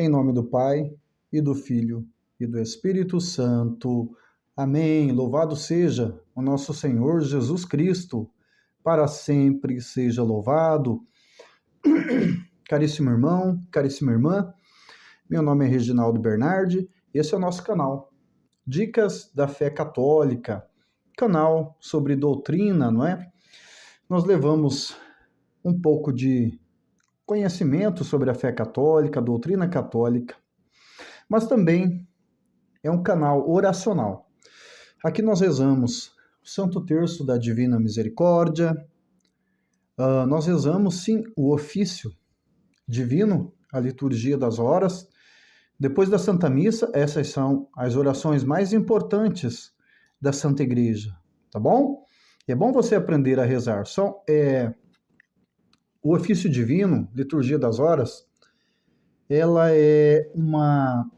Em nome do Pai, e do Filho, e do Espírito Santo. Amém. Louvado seja o nosso Senhor Jesus Cristo, para sempre seja louvado. Caríssimo irmão, caríssima irmã, meu nome é Reginaldo Bernardi, esse é o nosso canal, Dicas da Fé Católica, canal sobre doutrina, não é? Nós levamos um pouco de conhecimento sobre a fé católica, a doutrina católica, mas também é um canal oracional. Aqui nós rezamos o Santo Terço da Divina Misericórdia, nós rezamos, sim, o ofício divino, a liturgia das horas. Depois da Santa Missa, essas são as orações mais importantes da Santa Igreja, tá bom? É bom você aprender a rezar. O ofício divino, liturgia das horas, ela é uma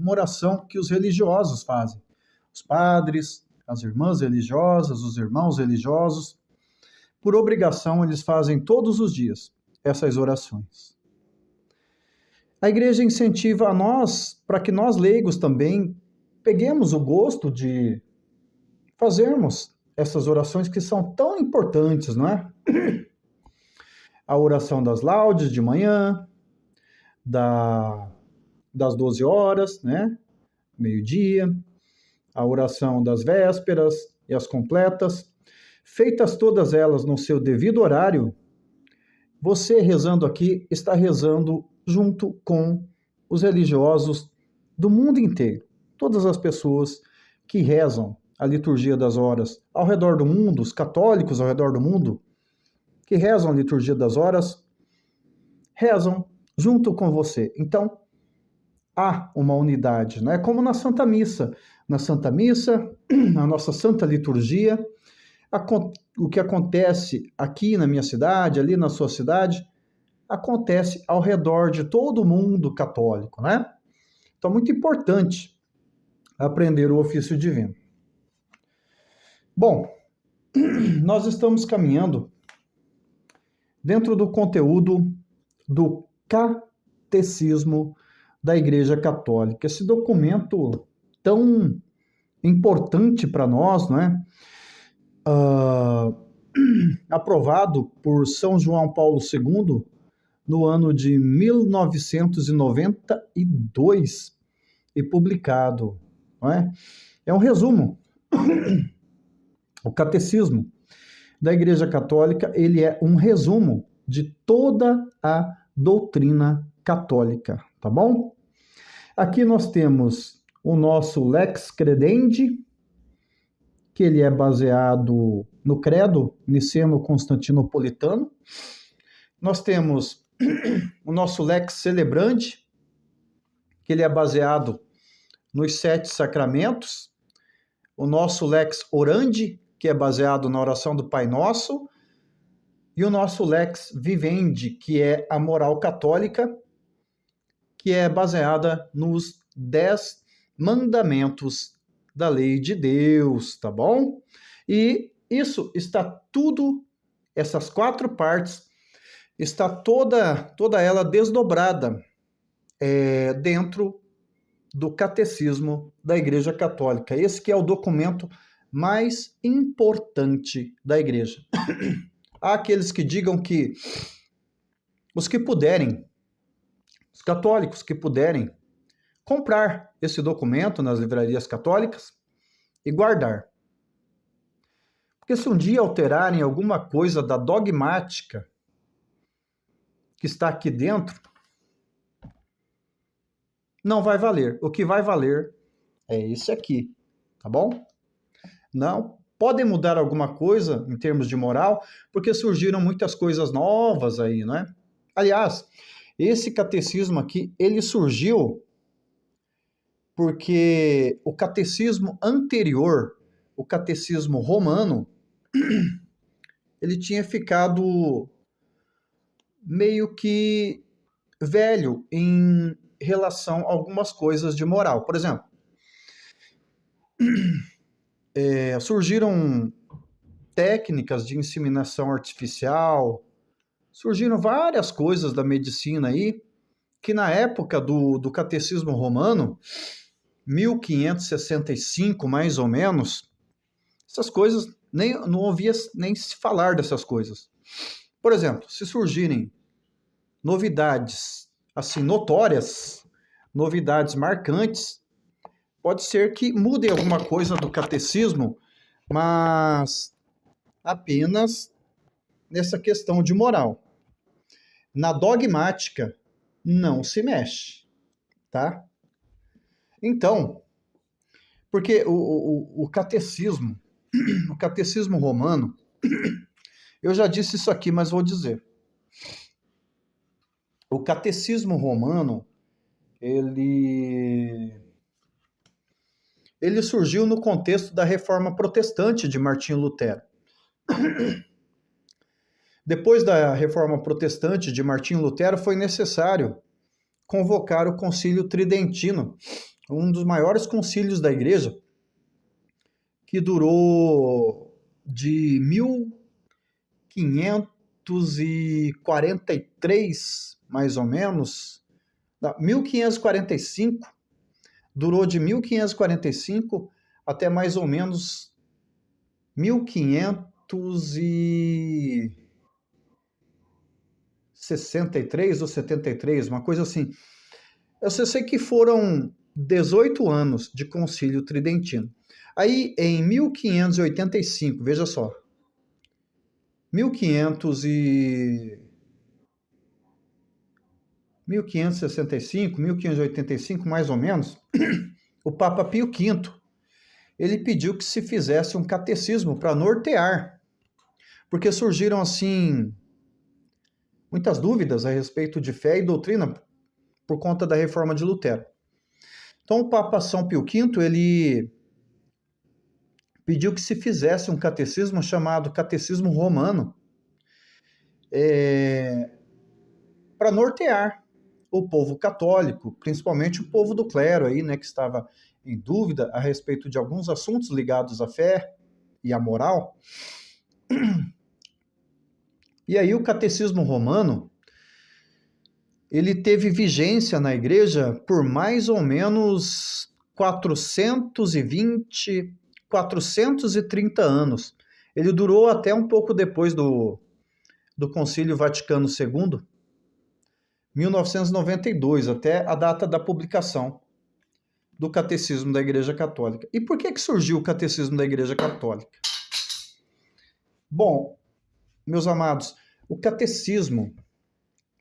oração que os religiosos fazem. Os padres, as irmãs religiosas, os irmãos religiosos, por obrigação, eles fazem todos os dias essas orações. A igreja incentiva a nós, para que nós leigos também peguemos o gosto de fazermos essas orações que são tão importantes, não é? A oração das laudes de manhã, das 12 horas, né? Meio-dia, a oração das vésperas e as completas, feitas todas elas no seu devido horário, você rezando aqui está rezando junto com os religiosos do mundo inteiro. Todas as pessoas que rezam a liturgia das horas ao redor do mundo, os católicos ao redor do mundo, que rezam a liturgia das horas, rezam junto com você. Então, há uma unidade, não é como na Santa Missa. Na Santa Missa, na nossa Santa Liturgia, o que acontece aqui na minha cidade, ali na sua cidade, acontece ao redor de todo mundo católico, né? Então, é muito importante aprender o ofício divino. Bom, nós estamos caminhando dentro do conteúdo do Catecismo da Igreja Católica. Esse documento tão importante para nós, não é? Aprovado por São João Paulo II no ano de 1992 e publicado, não é? É um resumo. O Catecismo da Igreja Católica, ele é um resumo de toda a doutrina católica, tá bom? Aqui nós temos o nosso Lex Credendi, que ele é baseado no Credo Niceno-Constantinopolitano. Nós temos o nosso Lex Celebrandi, que ele é baseado nos 7 sacramentos. O nosso Lex Orandi, que é baseado na oração do Pai Nosso. E o nosso Lex Vivendi, que é a moral católica, que é baseada nos 10 mandamentos da lei de Deus, tá bom? E isso está tudo, essas 4 partes, está toda ela desdobrada dentro do Catecismo da Igreja Católica. Esse que é o documento mais importante da Igreja. Há aqueles que digam que os que puderem, os católicos que puderem, comprar esse documento nas livrarias católicas e guardar. Porque se um dia alterarem alguma coisa da dogmática que está aqui dentro, não vai valer. O que vai valer é esse aqui, tá bom? Não, podem mudar alguma coisa em termos de moral, porque surgiram muitas coisas novas aí, não é? Aliás, esse catecismo aqui, ele surgiu porque o catecismo anterior, o catecismo romano, ele tinha ficado meio que velho em relação a algumas coisas de moral. Por exemplo, surgiram técnicas de inseminação artificial, surgiram várias coisas da medicina aí que na época do Catecismo Romano, 1565 mais ou menos, essas coisas, não ouvia nem se falar dessas coisas. Por exemplo, se surgirem novidades assim notórias, novidades marcantes, pode ser que mude alguma coisa do catecismo, mas apenas nessa questão de moral. Na dogmática, não se mexe, tá? Então, porque o catecismo, o catecismo romano, eu já disse isso aqui, mas vou dizer. O catecismo romano, ele surgiu no contexto da Reforma Protestante de Martinho Lutero. Depois da Reforma Protestante de Martinho Lutero, foi necessário convocar o Concílio Tridentino, um dos maiores concílios da Igreja, que durou de 1543, mais ou menos, não, 1545, durou de 1545 até mais ou menos 1563 ou 73, uma coisa assim. Eu sei que foram 18 anos de Concílio Tridentino. Aí, em 1585, veja só, 1565, 1585, mais ou menos, o Papa Pio V, ele pediu que se fizesse um catecismo para nortear, porque surgiram, assim, muitas dúvidas a respeito de fé e doutrina por conta da reforma de Lutero. Então, o Papa São Pio V, ele pediu que se fizesse um catecismo chamado Catecismo Romano, para nortear o povo católico, principalmente o povo do clero aí, né, que estava em dúvida a respeito de alguns assuntos ligados à fé e à moral. E aí o Catecismo Romano, ele teve vigência na igreja por mais ou menos 430 anos. Ele durou até um pouco depois do Concílio Vaticano II, 1992, até a data da publicação do Catecismo da Igreja Católica. E por que surgiu o Catecismo da Igreja Católica? Bom, meus amados, o Catecismo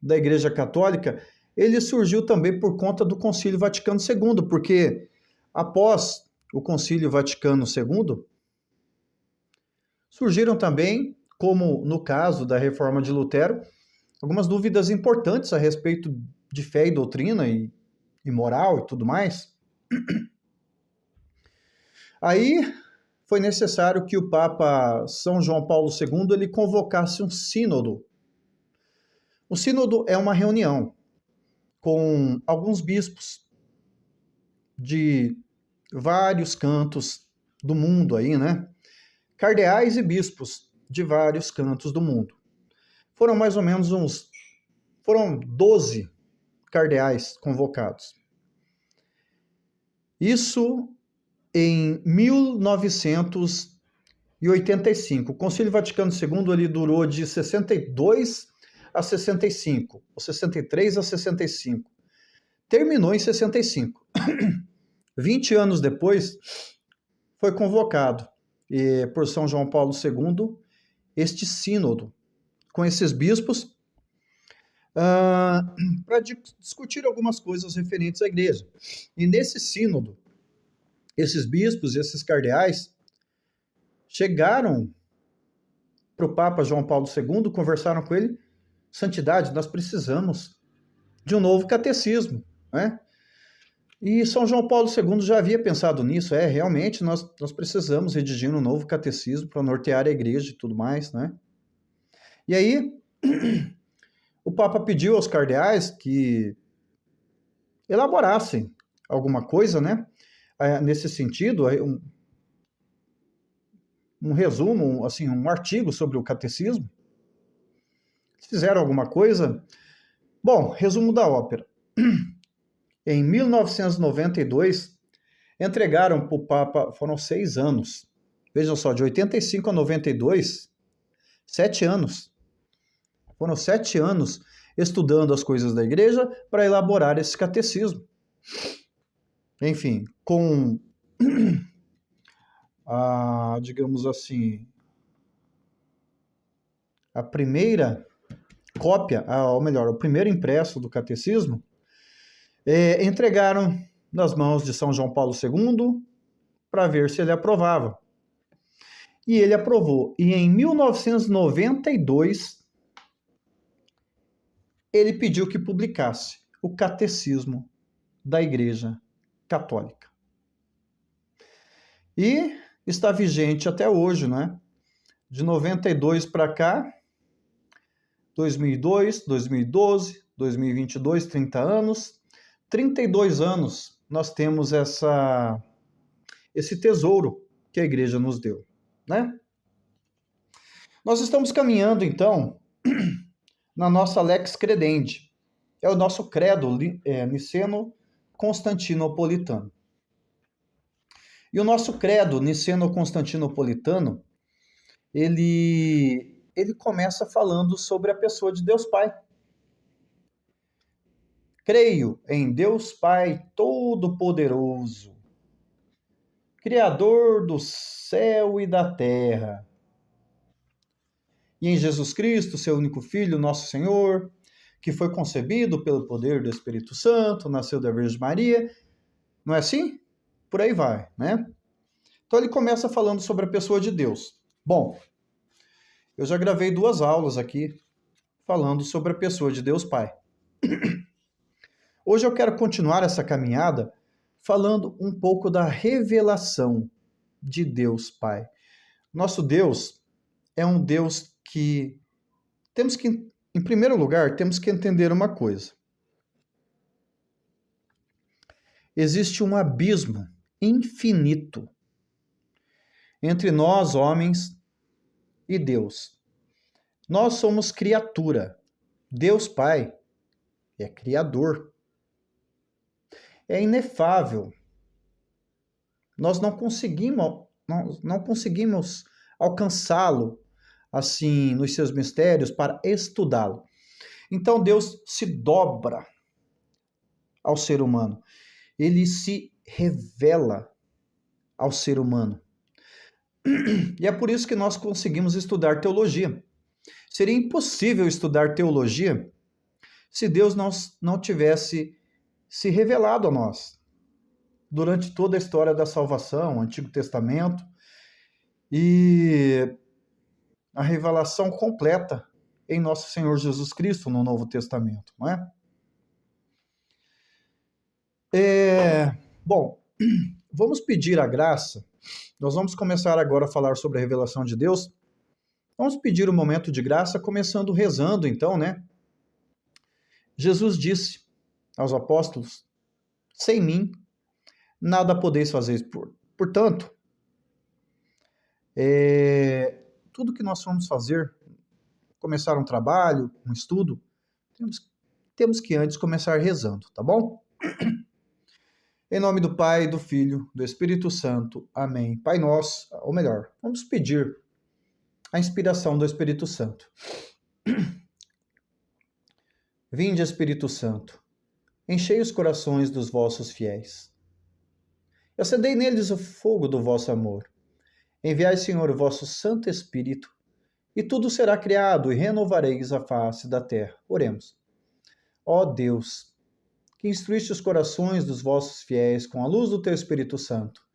da Igreja Católica, ele surgiu também por conta do Concílio Vaticano II, porque após o Concílio Vaticano II, surgiram também, como no caso da reforma de Lutero, algumas dúvidas importantes a respeito de fé e doutrina e moral e tudo mais. Aí foi necessário que o Papa São João Paulo II ele convocasse um sínodo. O sínodo é uma reunião com alguns bispos de vários cantos do mundo aí, né? Cardeais e bispos de vários cantos do mundo. Foram mais ou menos foram 12 cardeais convocados. Isso em 1985. O Concílio Vaticano II ele durou de 62 a 65, ou 63 a 65. Terminou em 65. 20 anos depois, foi convocado por São João Paulo II este sínodo, com esses bispos, para discutir algumas coisas referentes à igreja. E nesse sínodo, esses bispos e esses cardeais chegaram para o Papa João Paulo II, conversaram com ele: santidade, nós precisamos de um novo catecismo, né? E São João Paulo II já havia pensado nisso, realmente nós precisamos redigir um novo catecismo para nortear a igreja e tudo mais, né? E aí, o Papa pediu aos cardeais que elaborassem alguma coisa, né? Nesse sentido, um resumo, assim, um artigo sobre o catecismo. Fizeram alguma coisa? Bom, resumo da ópera. em 1992, entregaram para o Papa, foram 6 anos. Vejam só, de 85 a 92, 7 anos. Foram 7 anos estudando as coisas da igreja para elaborar esse catecismo. Enfim, com digamos assim, a primeira cópia, ou melhor, o primeiro impresso do catecismo, entregaram nas mãos de São João Paulo II para ver se ele aprovava. E ele aprovou. E em 1992, ele pediu que publicasse o Catecismo da Igreja Católica. E está vigente até hoje, né? De 92 para cá, 2002, 2012, 2022, 30 anos. 32 anos nós temos esse tesouro que a igreja nos deu, né? Nós estamos caminhando, então, na nossa Lex Credendi. É o nosso credo niceno-constantinopolitano. E o nosso credo niceno-constantinopolitano, ele começa falando sobre a pessoa de Deus Pai. Creio em Deus Pai Todo-Poderoso, Criador do céu e da terra, e em Jesus Cristo, seu único Filho, nosso Senhor, que foi concebido pelo poder do Espírito Santo, nasceu da Virgem Maria. Não é assim? Por aí vai, né? Então ele começa falando sobre a pessoa de Deus. Bom, eu já gravei 2 aulas aqui falando sobre a pessoa de Deus Pai. Hoje eu quero continuar essa caminhada falando um pouco da revelação de Deus Pai. Nosso Deus é um Deus que temos que, em primeiro lugar, temos que entender uma coisa. Existe um abismo infinito entre nós, homens, e Deus. Nós somos criatura. Deus Pai é criador. É inefável. Nós não conseguimos alcançá-lo assim nos seus mistérios para estudá-lo. Então Deus se dobra ao ser humano. Ele se revela ao ser humano. E é por isso que nós conseguimos estudar teologia. Seria impossível estudar teologia se Deus não tivesse se revelado a nós durante toda a história da salvação, o Antigo Testamento, e a revelação completa em nosso Senhor Jesus Cristo no Novo Testamento, não é? Bom, vamos pedir a graça. Nós vamos começar agora a falar sobre a revelação de Deus. Vamos pedir um momento de graça, começando rezando, então, né? Jesus disse aos apóstolos: sem mim, nada podeis fazer. Portanto, tudo que nós vamos fazer, começar um trabalho, um estudo, temos que antes começar rezando, tá bom? Em nome do Pai, do Filho, do Espírito Santo. Amém. Pai nosso, ou melhor, vamos pedir a inspiração do Espírito Santo. Vinde, Espírito Santo, enchei os corações dos vossos fiéis. Acendei neles o fogo do vosso amor. Enviai, Senhor, o vosso Santo Espírito, e tudo será criado, e renovareis a face da terra. Oremos. Ó Deus, que instruíste os corações dos vossos fiéis com a luz do teu Espírito Santo,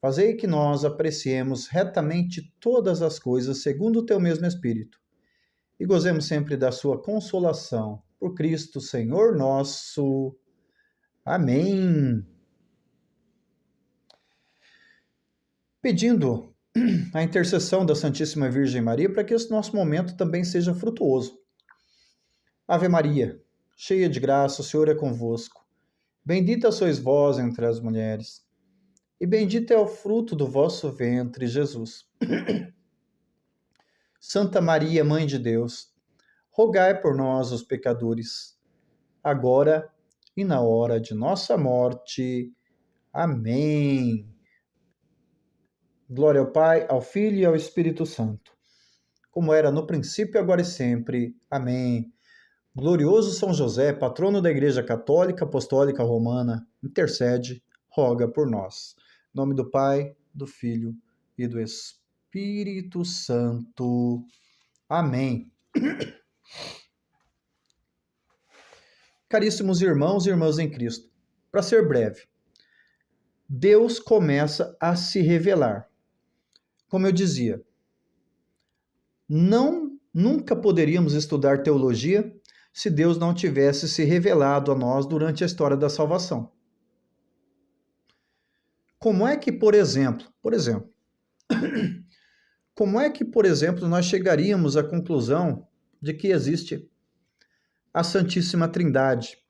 fazei que nós apreciemos retamente todas as coisas segundo o teu mesmo Espírito, e gozemos sempre da sua consolação. Por Cristo, Senhor nosso. Amém. Pedindo a intercessão da Santíssima Virgem Maria para que esse nosso momento também seja frutuoso. Ave Maria, cheia de graça, o Senhor é convosco. Bendita sois vós entre as mulheres, e bendito é o fruto do vosso ventre, Jesus. Santa Maria, Mãe de Deus, rogai por nós, os pecadores, agora e na hora de nossa morte. Amém. Glória ao Pai, ao Filho e ao Espírito Santo, como era no princípio, agora e sempre. Amém. Glorioso São José, patrono da Igreja Católica Apostólica Romana, intercede, roga por nós. Em nome do Pai, do Filho e do Espírito Santo. Amém. Caríssimos irmãos e irmãs em Cristo, para ser breve, Deus começa a se revelar. Como eu dizia, nunca poderíamos estudar teologia se Deus não tivesse se revelado a nós durante a história da salvação. Como é que, por exemplo, nós chegaríamos à conclusão de que existe a Santíssima Trindade,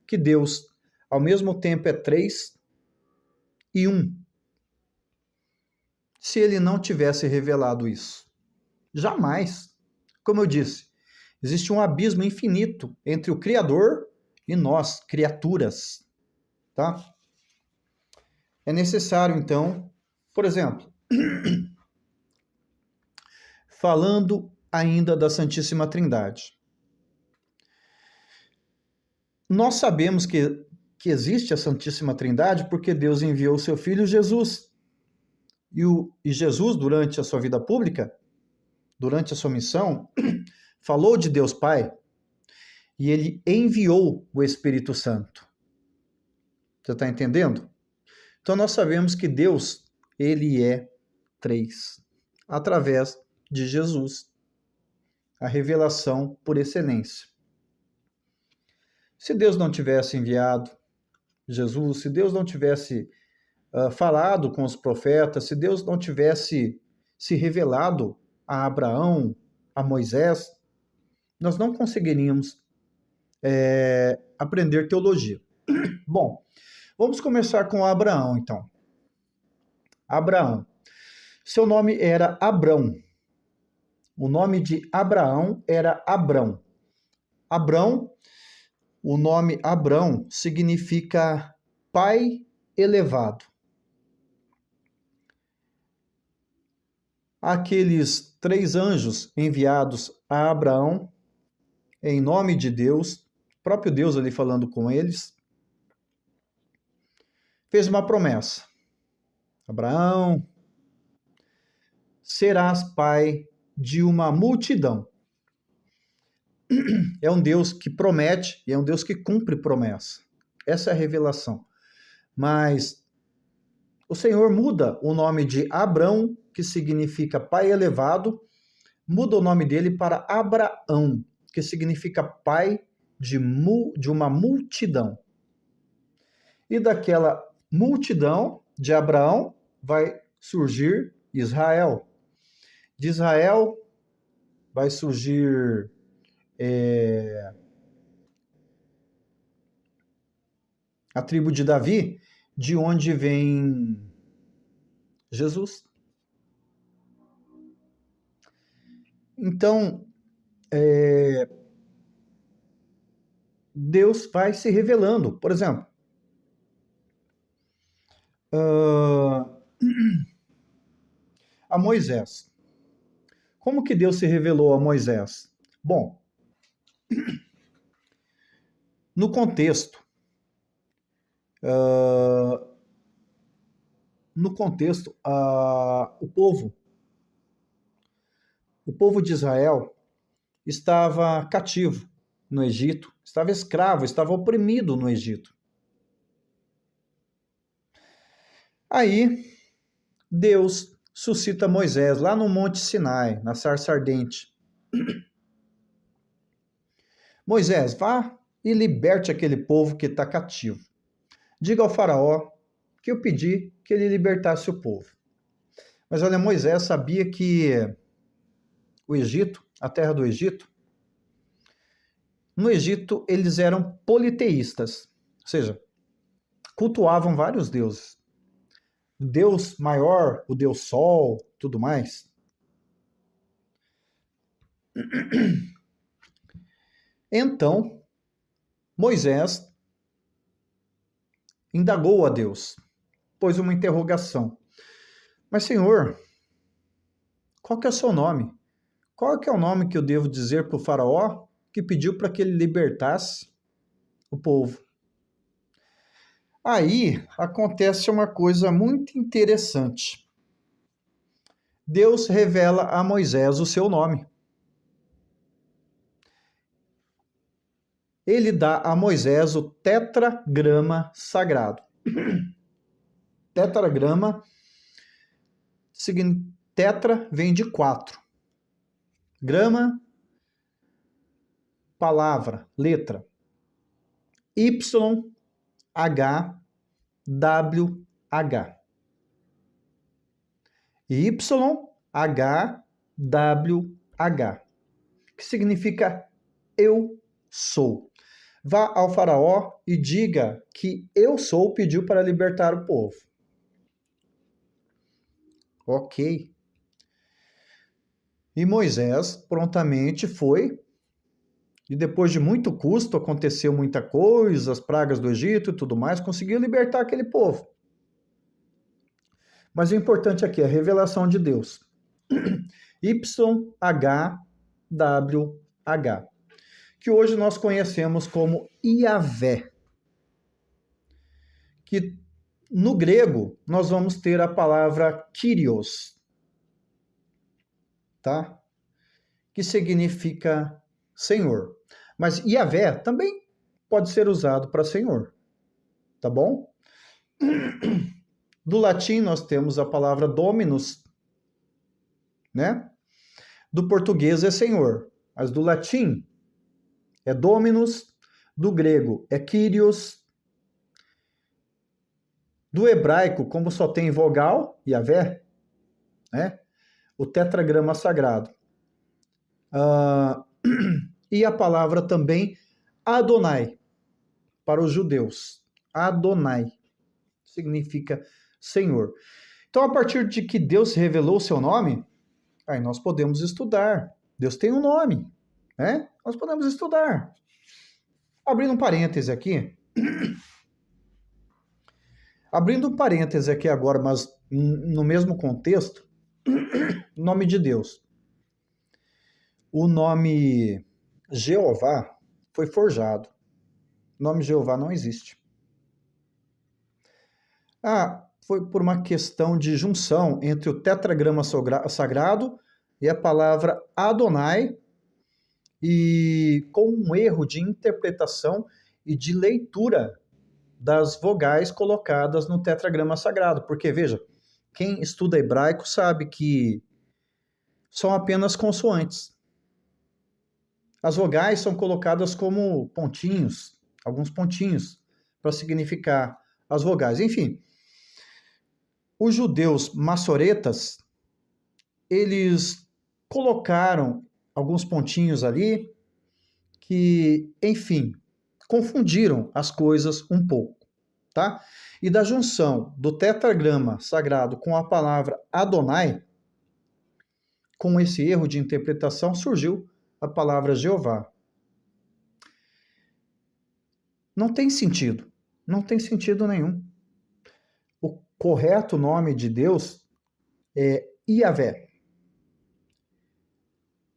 que Deus, ao mesmo tempo, é 3 e 1, se ele não tivesse revelado isso? Jamais. Como eu disse, existe um abismo infinito entre o Criador e nós, criaturas, tá? É necessário, então, por exemplo, falando ainda da Santíssima Trindade, nós sabemos que existe a Santíssima Trindade porque Deus enviou o seu Filho Jesus. E Jesus, durante a sua vida pública, durante a sua missão, falou de Deus Pai e ele enviou o Espírito Santo. Você está entendendo? Então nós sabemos que Deus, ele é 3, através de Jesus, a revelação por excelência. Se Deus não tivesse enviado Jesus, se Deus não tivesse falado com os profetas, se Deus não tivesse se revelado a Abraão, a Moisés, nós não conseguiríamos aprender teologia. Bom, vamos começar com Abraão, então. Abraão. Seu nome era Abrão. O nome de Abraão era Abrão. Abrão, o nome Abrão significa pai elevado. Aqueles 3 anjos enviados a Abraão, em nome de Deus, próprio Deus ali falando com eles, fez uma promessa. Abraão, serás pai de uma multidão. É um Deus que promete e é um Deus que cumpre promessa. Essa é a revelação. Mas o Senhor muda o nome de Abrão, que significa pai elevado, muda o nome dele para Abraão, que significa pai de uma multidão. E daquela multidão de Abraão vai surgir Israel. De Israel vai surgir a tribo de Davi, de onde vem Jesus. Então, Deus vai se revelando. Por exemplo, a Moisés. Como que Deus se revelou a Moisés? Bom, no contexto, o povo de Israel estava cativo no Egito, estava escravo, estava oprimido no Egito. Aí, Deus suscita Moisés lá no Monte Sinai, na sarça ardente. Moisés, vá e liberte aquele povo que está cativo. Diga ao faraó que eu pedi que ele libertasse o povo. Mas olha, Moisés sabia que o Egito, a terra do Egito, no Egito eles eram politeístas, ou seja, cultuavam vários deuses. O Deus maior, o Deus Sol, tudo mais. Então, Moisés indagou a Deus, pôs uma interrogação. Mas, Senhor, qual que é o seu nome? Qual que é o nome que eu devo dizer para o faraó que pediu para que ele libertasse o povo? Aí acontece uma coisa muito interessante. Deus revela a Moisés o seu nome. Ele dá a Moisés o tetragrama sagrado. Tetragrama, tetra vem de 4. Grama, palavra, letra. Y, H, W, H. Y, H, W, H. Que significa eu sou. Vá ao faraó e diga que eu sou pediu para libertar o povo. Ok. E Moisés prontamente foi, e depois de muito custo, aconteceu muita coisa, as pragas do Egito e tudo mais, conseguiu libertar aquele povo. Mas o importante aqui é a revelação de Deus. YHWH, que hoje nós conhecemos como Iavé. Que no grego nós vamos ter a palavra Kyrios, tá? Que significa Senhor. Mas Iavé também pode ser usado para Senhor, tá bom? Do latim nós temos a palavra Dominus, né? Do português é Senhor, mas do latim é Dominus, do grego é Kyrios, do hebraico, como só tem vogal, Iavé, né? O tetragrama sagrado. E a palavra também Adonai, para os judeus. Adonai significa Senhor. Então, a partir de que Deus revelou o seu nome, aí nós podemos estudar. Deus tem um nome, né? Nós podemos estudar. Abrindo um parêntese aqui. Abrindo um parêntese aqui agora, mas no mesmo contexto, nome de Deus. O nome Jeová foi forjado. O nome Jeová não existe. Foi por uma questão de junção entre o tetragrama sagrado e a palavra Adonai, e com um erro de interpretação e de leitura das vogais colocadas no tetragrama sagrado. Porque, veja, quem estuda hebraico sabe que são apenas consoantes. As vogais são colocadas como pontinhos, alguns pontinhos, para significar as vogais. Enfim, os judeus maçoretas, eles colocaram alguns pontinhos ali que, enfim, confundiram as coisas um pouco, tá? E da junção do tetragrama sagrado com a palavra Adonai, com esse erro de interpretação, surgiu a palavra Jeová. Não tem sentido nenhum. O correto nome de Deus é Iavé.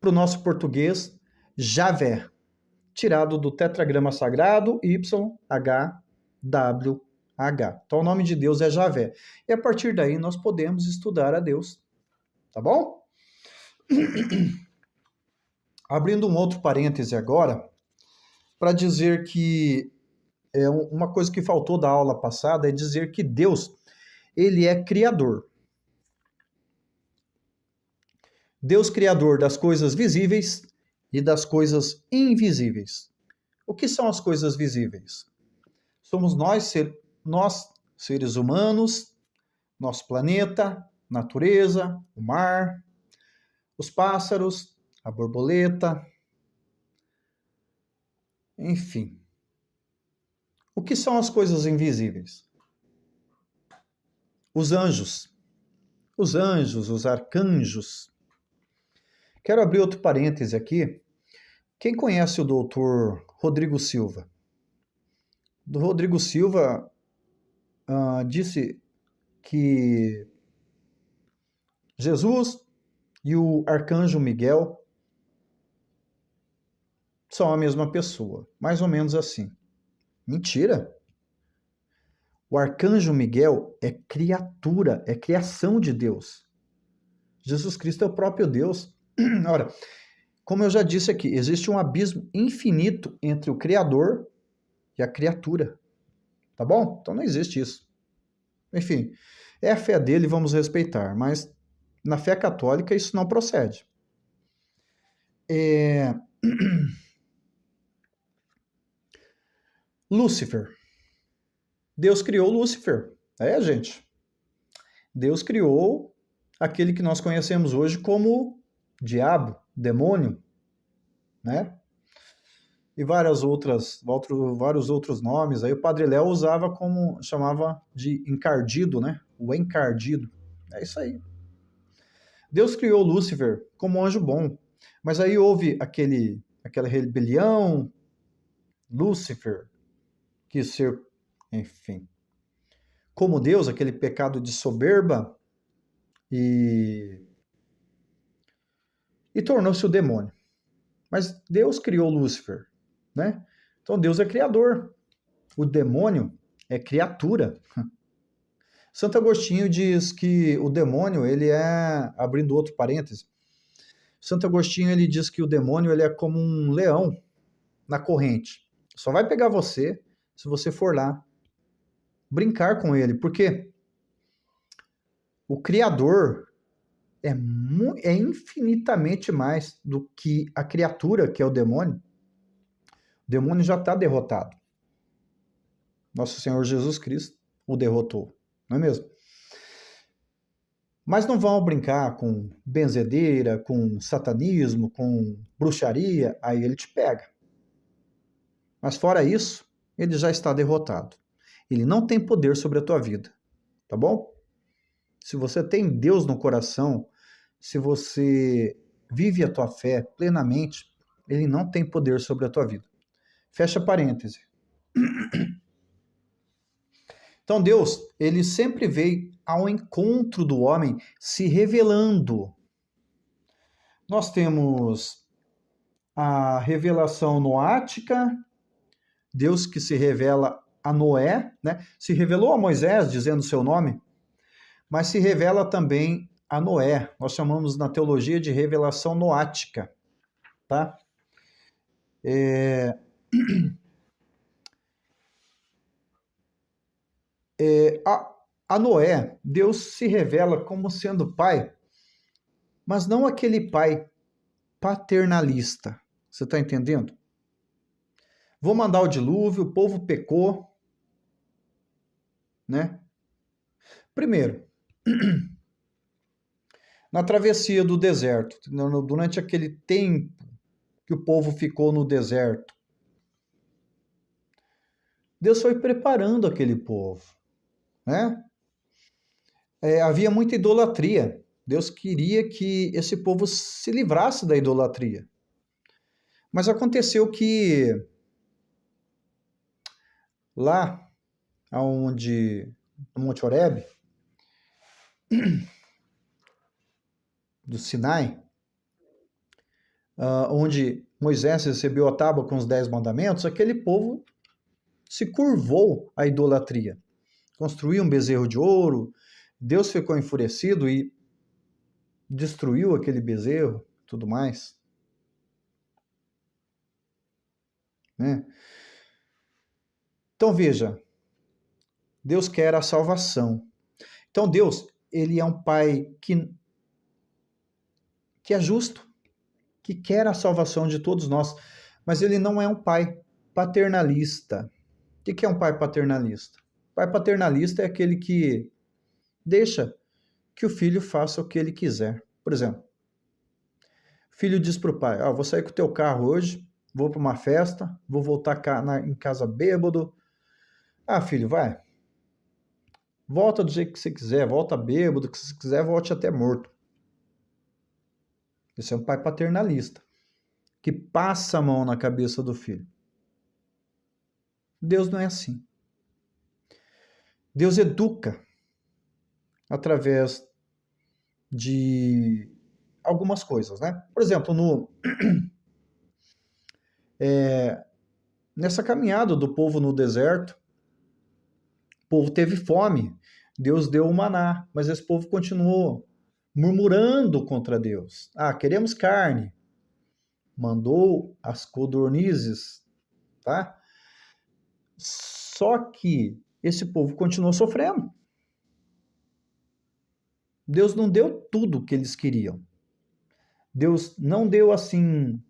Para o nosso português, Javé, tirado do tetragrama sagrado YHWH. Então o nome de Deus é Javé. E a partir daí nós podemos estudar a Deus. Tá bom? Abrindo um outro parêntese agora, para dizer que uma coisa que faltou da aula passada é dizer que Deus, ele é criador. Deus criador das coisas visíveis e das coisas invisíveis. O que são as coisas visíveis? Somos nós, seres humanos, nosso planeta, natureza, o mar, os pássaros, a borboleta, enfim. O que são as coisas invisíveis? Os anjos, os arcanjos. Quero abrir outro parêntese aqui. Quem conhece o doutor Rodrigo Silva? Do Rodrigo Silva, disse que Jesus e o arcanjo Miguel são a mesma pessoa, mais ou menos assim. Mentira! O arcanjo Miguel é criatura, é criação de Deus. Jesus Cristo é o próprio Deus. Ora, como eu já disse aqui, existe um abismo infinito entre o Criador e a criatura. Tá bom? Então não existe isso. Enfim, é a fé dele, vamos respeitar, mas na fé católica isso não procede. Lúcifer. Deus criou Lúcifer. Gente. Deus criou aquele que nós conhecemos hoje como diabo, demônio, né? E vários outros nomes. Aí o Padre Léo chamava de encardido, né? O encardido. É isso aí. Deus criou Lúcifer como um anjo bom. Mas aí houve aquela rebelião, Lúcifer quis ser, enfim, como Deus, aquele pecado de soberba, e tornou-se o demônio. Mas Deus criou Lúcifer, né? Então Deus é criador. O demônio é criatura. Santo Agostinho diz que o demônio, ele é, abrindo outro parêntese, Santo Agostinho, ele diz que o demônio, ele é como um leão na corrente. Só vai pegar você se você for lá brincar com ele, porque o Criador é infinitamente mais do que a criatura, que é o demônio. O demônio já está derrotado. Nosso Senhor Jesus Cristo o derrotou, não é mesmo? Mas não vão brincar com benzedeira, com satanismo, com bruxaria, aí ele te pega. Mas fora isso, ele já está derrotado. Ele não tem poder sobre a tua vida, tá bom? Se você tem Deus no coração, se você vive a tua fé plenamente, ele não tem poder sobre a tua vida. Fecha parêntese. Então Deus, ele sempre veio ao encontro do homem, se revelando. Nós temos a revelação noática, Deus que se revela a Noé, né? Se revelou a Moisés, dizendo o seu nome, mas se revela também a Noé. Nós chamamos na teologia de revelação noática, tá? A Noé, Deus se revela como sendo pai, mas não aquele pai paternalista. Você está entendendo? Vou mandar o dilúvio, o povo pecou, né? Primeiro, na travessia do deserto, durante aquele tempo que o povo ficou no deserto, Deus foi preparando aquele povo, né? Havia muita idolatria. Deus queria que esse povo se livrasse da idolatria. Mas aconteceu que lá onde no Monte Horebe, do Sinai, onde Moisés recebeu a tábua com os 10 mandamentos, aquele povo se curvou à idolatria. Construiu um bezerro de ouro, Deus ficou enfurecido e destruiu aquele bezerro, tudo mais. Né? Então veja, Deus quer a salvação. Então Deus, ele é um pai que é justo, que quer a salvação de todos nós, mas ele não é um pai paternalista. O que é um pai paternalista? O pai paternalista é aquele que deixa que o filho faça o que ele quiser. Por exemplo, o filho diz para o pai, vou sair com o teu carro hoje, vou para uma festa, vou voltar em casa bêbado. Filho, vai. Volta do jeito que você quiser, volta bêbado, que você quiser, volte até morto. Esse é um pai paternalista, que passa a mão na cabeça do filho. Deus não é assim. Deus educa através de algumas coisas, né? Por exemplo, nessa caminhada do povo no deserto, o povo teve fome, Deus deu o maná, mas esse povo continuou murmurando contra Deus. Ah, queremos carne. Mandou as codornizes, tá? Só que esse povo continuou sofrendo. Deus não deu tudo o que eles queriam. Deus não deu assim.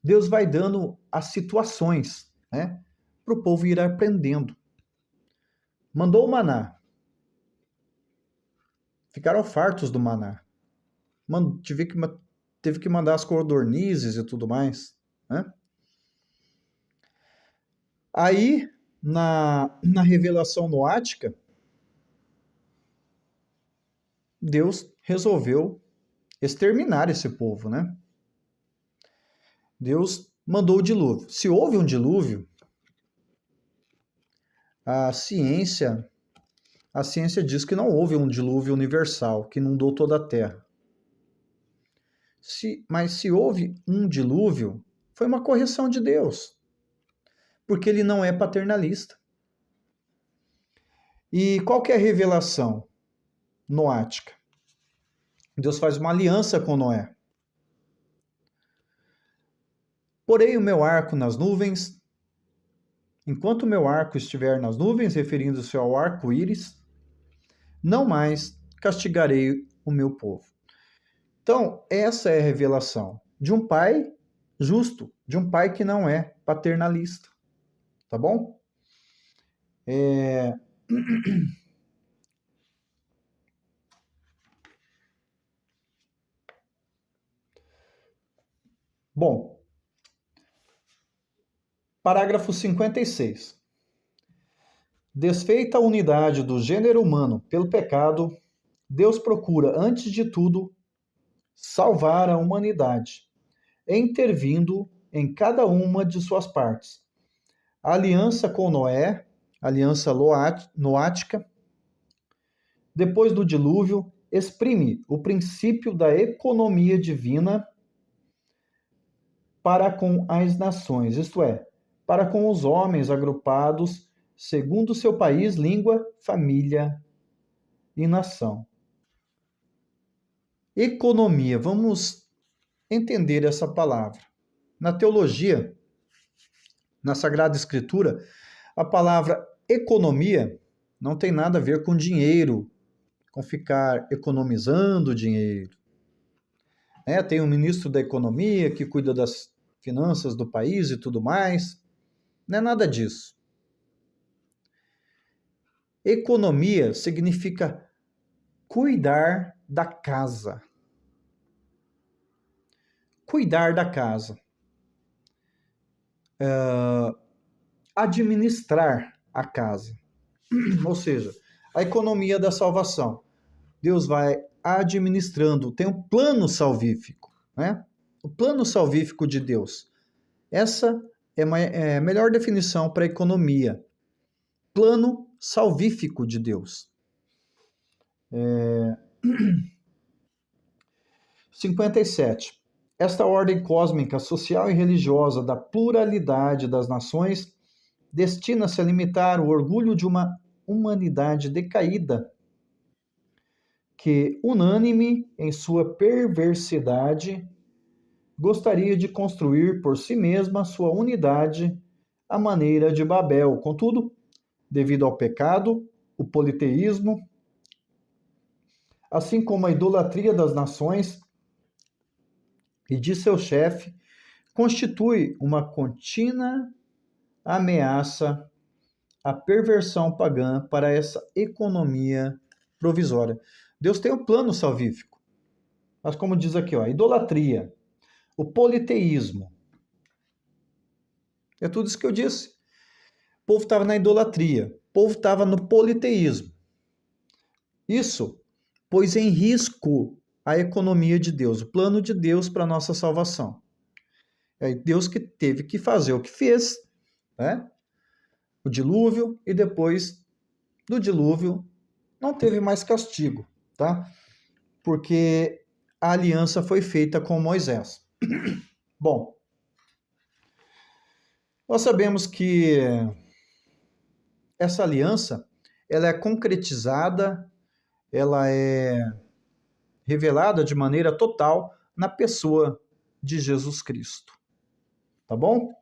Deus vai dando as situações, né? Para o povo ir aprendendo. Mandou o maná. Ficaram fartos do maná. Teve que mandar as codornizes e tudo mais, né? Aí, na revelação noática, Deus resolveu exterminar esse povo, né? Deus mandou o dilúvio. Se houve um dilúvio, a ciência diz que não houve um dilúvio universal, que inundou toda a Terra. Mas se houve um dilúvio, foi uma correção de Deus, porque ele não é paternalista. E qual que é a revelação noática? Deus faz uma aliança com Noé. Porei o meu arco nas nuvens. Enquanto o meu arco estiver nas nuvens, referindo-se ao arco-íris, não mais castigarei o meu povo. Então, essa é a revelação de um pai justo, de um pai que não é paternalista. Tá bom? Bom, parágrafo 56. Desfeita a unidade do gênero humano pelo pecado, Deus procura, antes de tudo, salvar a humanidade, intervindo em cada uma de suas partes. A aliança com Noé, aliança noática, depois do dilúvio, exprime o princípio da economia divina para com as nações, isto é, para com os homens agrupados segundo seu país, língua, família e nação. Economia, vamos entender essa palavra. Na teologia, na Sagrada Escritura, a palavra economia não tem nada a ver com dinheiro, com ficar economizando dinheiro. Tem um ministro da Economia que cuida das finanças do país e tudo mais. Não é nada disso. Economia significa cuidar da casa. Cuidar da casa. Administrar a casa. Ou seja, a economia da salvação. Deus vai administrando, tem um plano salvífico, né? O plano salvífico de Deus. Essa é a melhor definição para economia. Plano salvífico de Deus. 57. Esta ordem cósmica, social e religiosa da pluralidade das nações destina-se a limitar o orgulho de uma humanidade decaída que, unânime em sua perversidade, gostaria de construir por si mesma sua unidade à maneira de Babel. Contudo, devido ao pecado, o politeísmo, assim como a idolatria das nações e de seu chefe, constitui uma contínua ameaça à perversão pagã para essa economia provisória. Deus tem um plano salvífico. Mas como diz aqui, a idolatria, o politeísmo. É tudo isso que eu disse. O povo estava na idolatria, o povo estava no politeísmo. Isso pôs em risco a economia de Deus, o plano de Deus para a nossa salvação. É Deus que teve que fazer o que fez, né? O dilúvio e depois do dilúvio, não teve mais castigo, tá? Porque a aliança foi feita com Moisés. Bom, nós sabemos que essa aliança, ela é concretizada, ela é revelada de maneira total na pessoa de Jesus Cristo. Tá bom?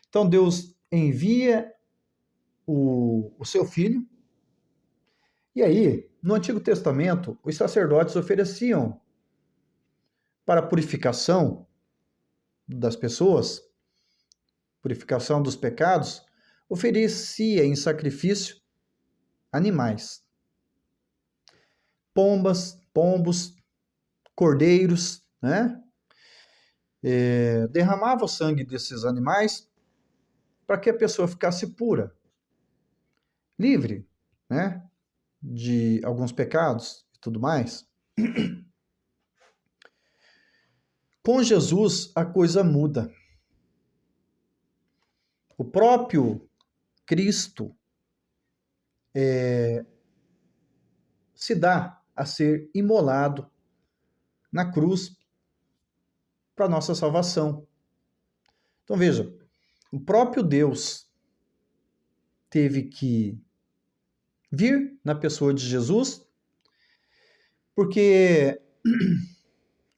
Então Deus envia o seu filho, e aí, no Antigo Testamento, os sacerdotes ofereciam para a purificação das pessoas, purificação dos pecados, oferecia em sacrifício animais. Pombos, cordeiros, né? Derramava o sangue desses animais para que a pessoa ficasse pura, livre, né? De alguns pecados e tudo mais. Com Jesus, a coisa muda. O próprio Cristo se dá a ser imolado na cruz para nossa salvação. Então veja, o próprio Deus teve que vir na pessoa de Jesus, porque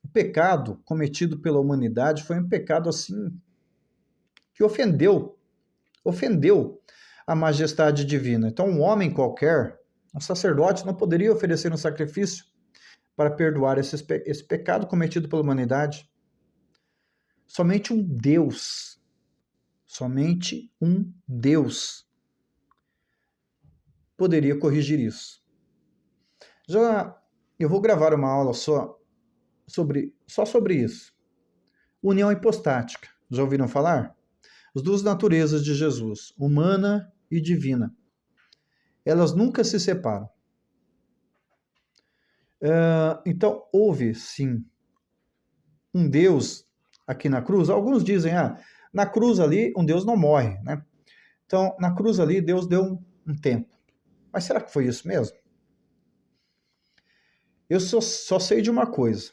o pecado cometido pela humanidade foi um pecado assim que ofendeu a majestade divina. Então um homem qualquer, um sacerdote, não poderia oferecer um sacrifício para perdoar esse pecado cometido pela humanidade. Somente um Deus poderia corrigir isso. Já eu vou gravar uma aula só sobre isso. União hipostática. Já ouviram falar? As duas naturezas de Jesus, humana e divina, elas nunca se separam. Então, houve, sim, um Deus aqui na cruz. Alguns dizem, na cruz ali, um Deus não morre, né? Então, na cruz ali, Deus deu um tempo. Mas será que foi isso mesmo? Eu só sei de uma coisa.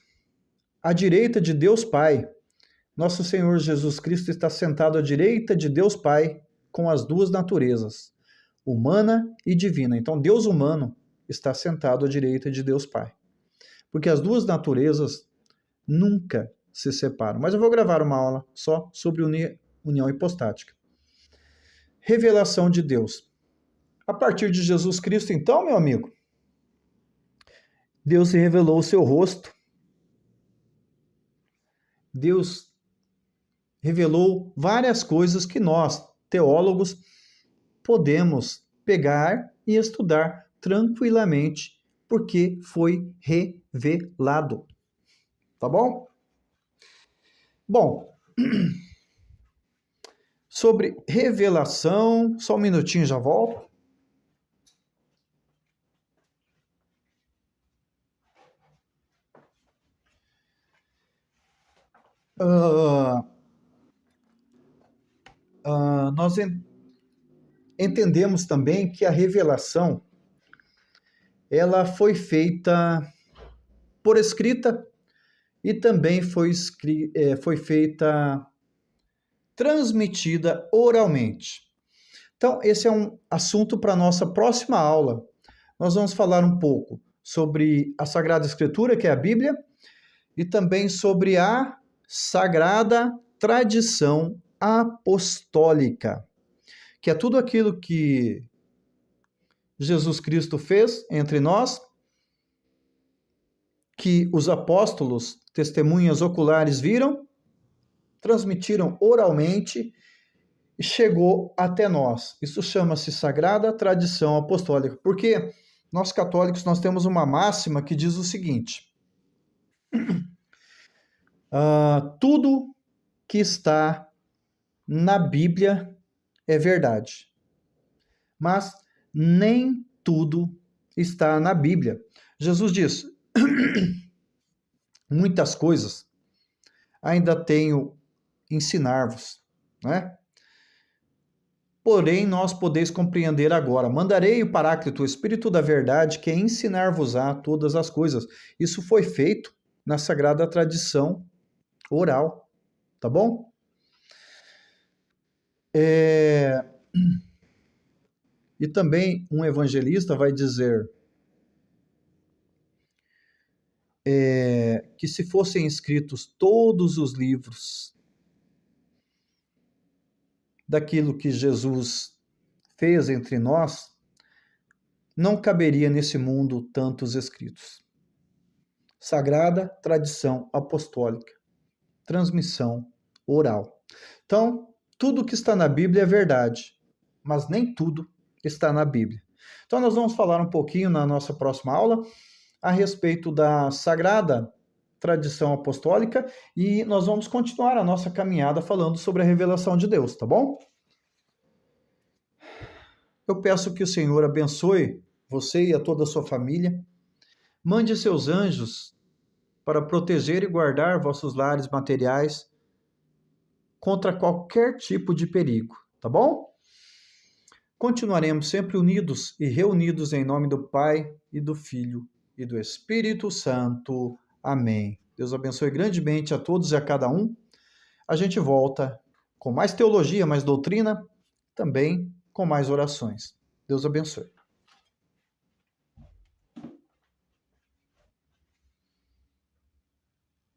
À direita de Deus Pai, nosso Senhor Jesus Cristo está sentado à direita de Deus Pai com as duas naturezas, humana e divina. Então, Deus humano está sentado à direita de Deus Pai. Porque as duas naturezas nunca se separam. Mas eu vou gravar uma aula só sobre união hipostática. Revelação de Deus. A partir de Jesus Cristo, então, meu amigo, Deus se revelou o seu rosto. Deus revelou várias coisas que nós, teólogos, podemos pegar e estudar tranquilamente, porque foi revelado. Tá bom? Bom, sobre revelação, só um minutinho, já volto. Nós entendemos também que a revelação ela foi feita por escrita e também foi feita transmitida oralmente. Então, esse é um assunto para a nossa próxima aula. Nós vamos falar um pouco sobre a Sagrada Escritura, que é a Bíblia, e também sobre a Sagrada Tradição Apostólica, que é tudo aquilo que Jesus Cristo fez entre nós, que os apóstolos, testemunhas oculares viram, transmitiram oralmente e chegou até nós. Isso chama-se Sagrada Tradição Apostólica, porque nós católicos nós temos uma máxima que diz o seguinte: tudo que está na Bíblia é verdade, mas nem tudo está na Bíblia. Jesus diz: muitas coisas ainda tenho ensinar-vos, né? porém nós podeis compreender agora. Mandarei o Paráclito, o Espírito da Verdade, que ensinar-vos-á todas as coisas. Isso foi feito na sagrada tradição oral, tá bom? E também um evangelista vai dizer que se fossem escritos todos os livros daquilo que Jesus fez entre nós, não caberia nesse mundo tantos escritos. Sagrada tradição apostólica, transmissão oral. Então, tudo que está na Bíblia é verdade, mas nem tudo está na Bíblia. Então, nós vamos falar um pouquinho na nossa próxima aula a respeito da sagrada tradição apostólica e nós vamos continuar a nossa caminhada falando sobre a revelação de Deus, tá bom? Eu peço que o Senhor abençoe você e a toda a sua família. Mande seus anjos para proteger e guardar vossos lares materiais contra qualquer tipo de perigo, tá bom? Continuaremos sempre unidos e reunidos em nome do Pai e do Filho e do Espírito Santo. Amém. Deus abençoe grandemente a todos e a cada um. A gente volta com mais teologia, mais doutrina, também com mais orações. Deus abençoe.